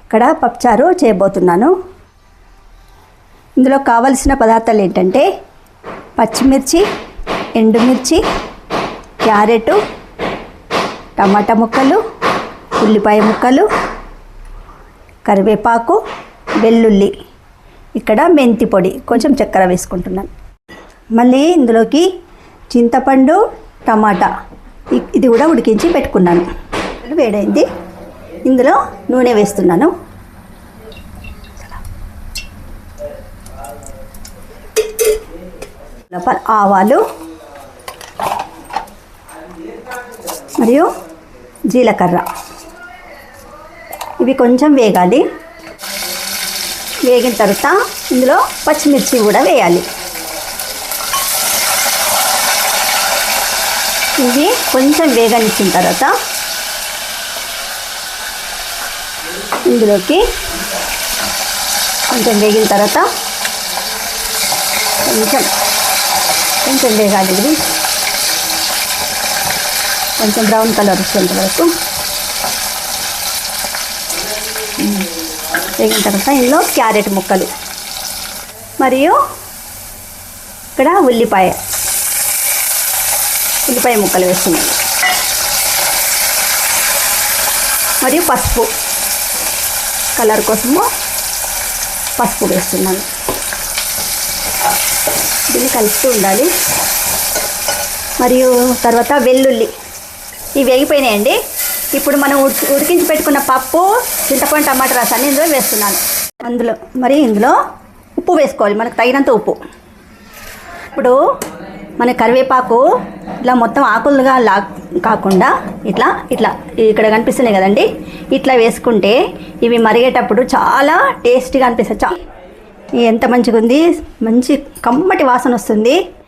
ఇక్కడ పప్పుచారు చేయబోతున్నాను. ఇందులో కావలసిన పదార్థాలు ఏంటంటే పచ్చిమిర్చి, ఎండుమిర్చి, క్యారెట్, టమాటా ముక్కలు, ఉల్లిపాయ ముక్కలు, కరివేపాకు, వెల్లుల్లి, ఇక్కడ మెంతి పొడి, కొంచెం చక్కెర వేసుకుంటున్నాను. మళ్ళీ ఇందులోకి చింతపండు, టమాటా ఇది కూడా ఉడికించి పెట్టుకున్నాను. వేడైంది, ఇందులో నూనె వేస్తున్నాను. ఆవాలు మరియు జీలకర్ర ఇవి కొంచెం వేగాలి. వేగిన తర్వాత ఇందులో పచ్చిమిర్చి కూడా వేయాలి. ఇవి కొంచెం వేగనిచ్చిన తర్వాత ఇందులోకి కొంచెం వేగిన తర్వాత కొంచెం వేగాలి. ఇది కొంచెం బ్రౌన్ కలర్ వచ్చేంత వరకు వేగిన తర్వాత ఇందులో క్యారెట్ ముక్కలు మరియు ఇక్కడ ఉల్లిపాయ ముక్కలు వేస్తున్నాను. మరియు పసుపు, కలర్ కోసము పసుపు వేస్తున్నాను. దీన్ని కలుపుతూ ఉండాలి. మరియు తర్వాత వెల్లుల్లి ఇవి వేగిపోయినాయండి. ఇప్పుడు మనం ఉడికించి పెట్టుకున్న పప్పు, చింతపండు, టమాటా రసాన్ని ఇందులో వేస్తున్నాను. ఇందులో ఉప్పు వేసుకోవాలి, మనకు తగినంత ఉప్పు. ఇప్పుడు మన కరివేపాకు ఇలా మొత్తం ఆకులుగా కాకుండా ఇట్లా ఇక్కడ కనిపిస్తున్నాయి కదండి, ఇట్లా వేసుకుంటే ఇవి మరిగేటప్పుడు చాలా టేస్టీగా అనిపిస్తుంది. ఎంత మంచిగా ఉంది, మంచి కమ్మటి వాసన వస్తుంది.